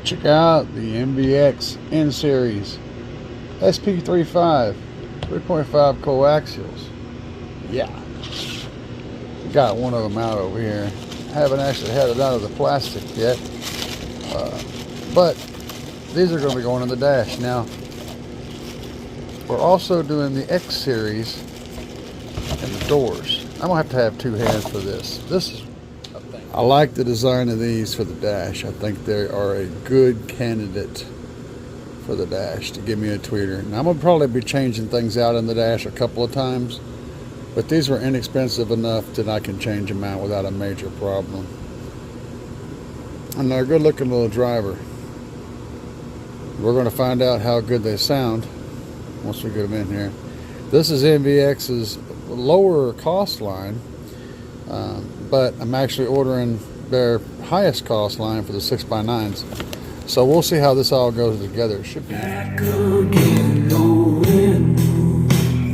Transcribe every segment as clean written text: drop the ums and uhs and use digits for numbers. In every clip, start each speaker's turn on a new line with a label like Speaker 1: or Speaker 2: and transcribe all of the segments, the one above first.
Speaker 1: Check out the NVX N Series SP35 3.5 coaxials. Yeah, got one of them out over here. Haven't actually had it out of the plastic yet, but these are going to be going in the dash. Now we're also doing the X Series in the doors. I'm gonna have to have two hands for this. I like the design of these for the dash. I think they are a good candidate for the dash to give me a tweeter. And I'm gonna probably be changing things out in the dash a couple of times, but these were inexpensive enough that I can change them out without a major problem. And they're a good looking little driver. We're gonna find out how good they sound once we get them in here. This is NVX's lower cost line, but I'm actually ordering their highest cost line for the 6x9s. So we'll see how this all goes together. It should be.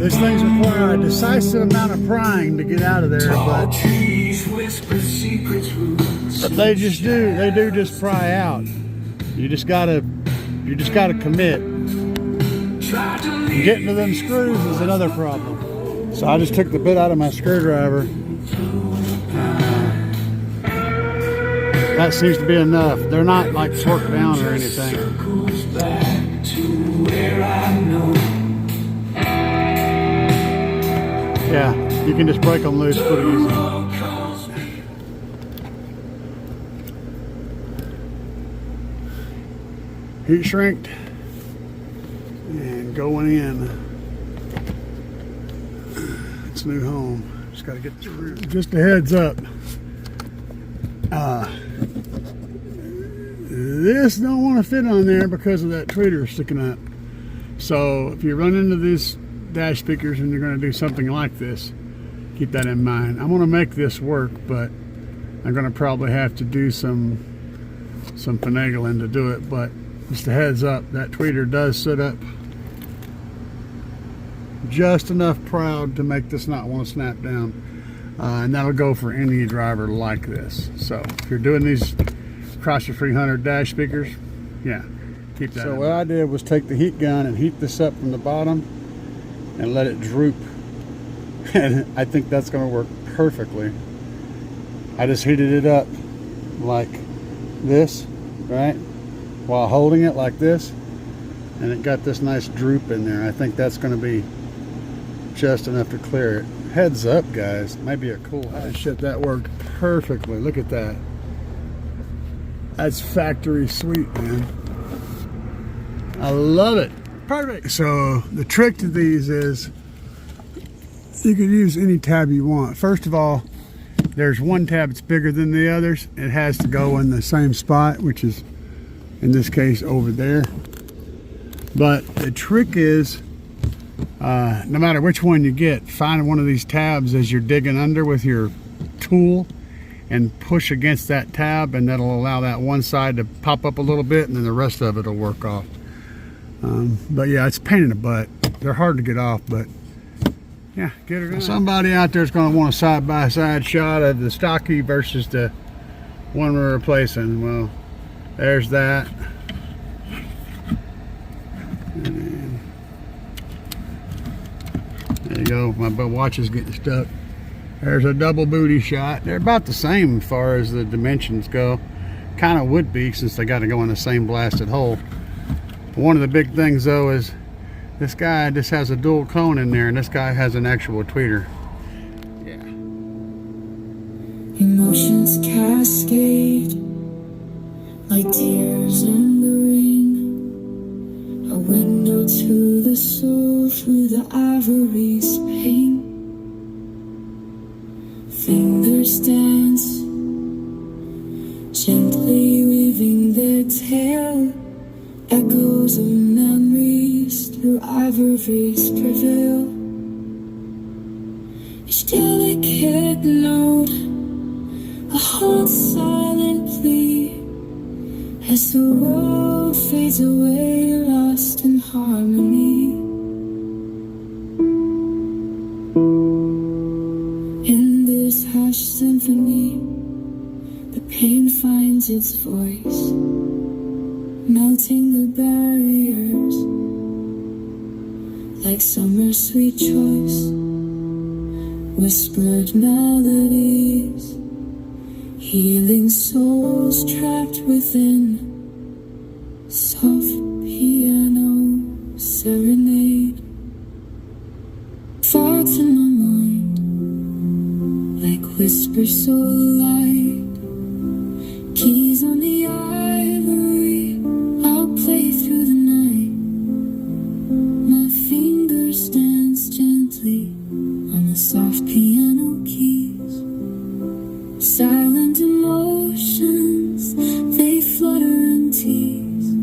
Speaker 1: These things require a decisive amount of prying to get out of there, but they just do. They do just pry out. You just gotta commit. Getting to them screws is another problem. So I just took the bit out of my screwdriver. That seems to be enough. They're not like torqued down or anything. Yeah, you can just break them loose pretty easy. Heat shrinked and going in. It's new home. Just got to get through. Just a heads up. This don't want to fit on there because of that tweeter sticking up. So if you run into these dash speakers and you're going to do something like this, keep that in mind. I'm going to make this work, but I'm going to probably have to do some finagling to do it. But just a heads up, that tweeter does sit up just enough proud to make this not want to snap down, and that'll go for any driver like this. So if you're doing these Chrysler 300 dash speakers, yeah, keep that. So what I did was take the heat gun and heat this up from the bottom and let it droop, and I think that's going to work perfectly. I just heated it up like this, right, while holding it like this, and it got this nice droop in there. I think that's going to be just enough to clear it. Heads up, guys, might be a cool height. Shit, that worked perfectly. Look at that. That's factory sweet, man. I love it. Perfect. So the trick to these is you can use any tab you want. First of all, there's one tab that's bigger than the others. It has to go in the same spot, which is in this case over there. But the trick is, no matter which one you get, find one of these tabs as you're digging under with your tool and push against that tab, and that'll allow that one side to pop up a little bit, and then the rest of it will work off. But yeah, it's a pain in the butt. They're hard to get off, but yeah, get it on. Somebody out there is going to want a side-by-side shot of the stocky versus the one we're replacing. Well, there's that. And there you go. My watch is getting stuck. There's a double booty shot. They're about the same as far as the dimensions go. Kind of would be, since they got to go in the same blasted hole. One of the big things though is this guy just has a dual cone in there, and this guy has an actual tweeter. Yeah.
Speaker 2: Emotions cascade like tears in the rain. A window to the soul through the ivory's pain. Fingers dance, gently weaving their tale. Echoes of memories through ivories prevail. Each delicate note, a heart silent plea, as the world fades away, lost in harmony. In this hushed symphony, the pain finds its voice. melting the barriers like summer's sweet choice, whispered melodies, healing souls trapped within, soft piano serenade. Thoughts in my mind like whispers so light, keys on the ivory, I'll play through the night. My fingers dance gently on the soft piano keys. Silent emotions, they flutter and tease. A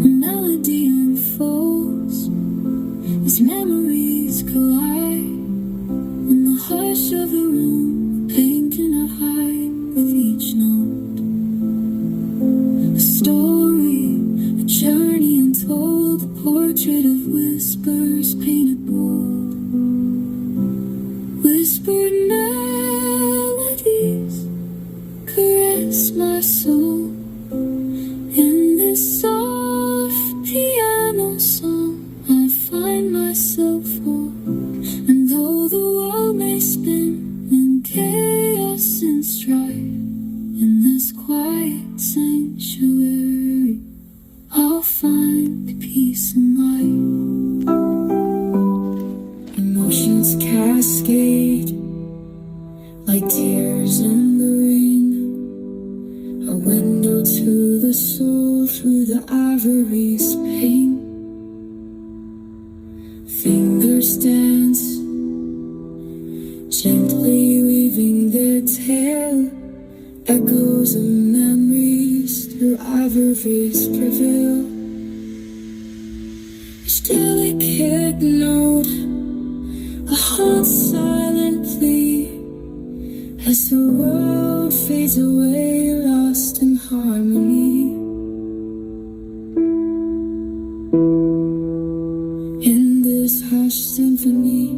Speaker 2: melody unfolds as memories collide. In the hush of the room, a pain cannot hide with each note. A story, a journey untold, a portrait of whispers painted bold. Whispered melodies caress my soul. In this soft piano song, I find myself whole. And though the world may spin in chaos and strife, in this quiet sanctuary, I'll find peace and light. Emotions cascade like tears in the rain, a window to the soul through the ivory's pain. Fingers dance, gently weaving their tale, echoes of memories through ivories prevail. Each delicate note, a heart silent plea, as the world fades away, lost in harmony. In this hushed symphony,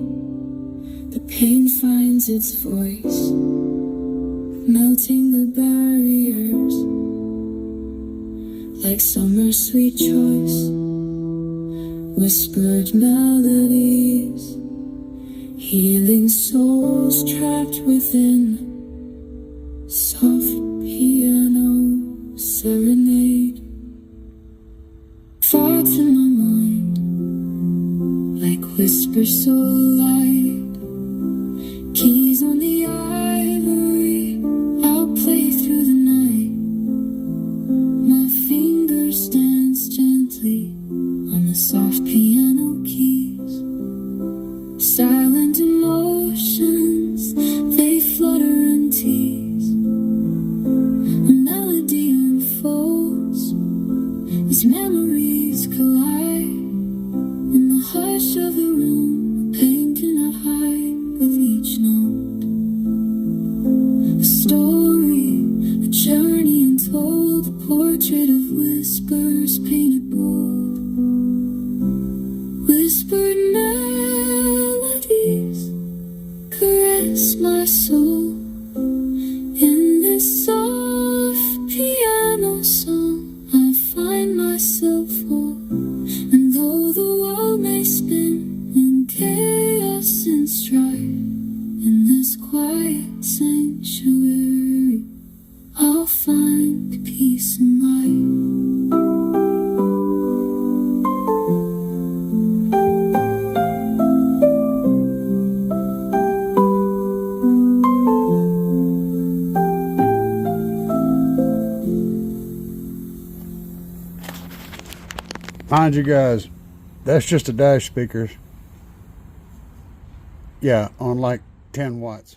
Speaker 2: the pain finds its voice, melting the barriers like summer's sweet choice, whispered melodies, healing souls trapped within, soft piano serenade. Thoughts in my mind like whispers so light, keys on the ivory, I'll play through the night. My fingers dance gently on the soft piano keys. Silent emotions, they flutter and tease. A melody unfolds as memories collide. In the hush of the room, a pain cannot hide with each note. A story, a journey untold, a portrait of whispers painted bold. Whispered melodies caress my soul. In this soft piano song, I find myself whole. And though the world may spin in chaos and strife, in this quiet sanctuary, I'll find peace and light.
Speaker 1: Mind you guys, that's just a dash speakers. Yeah, on like 10 watts.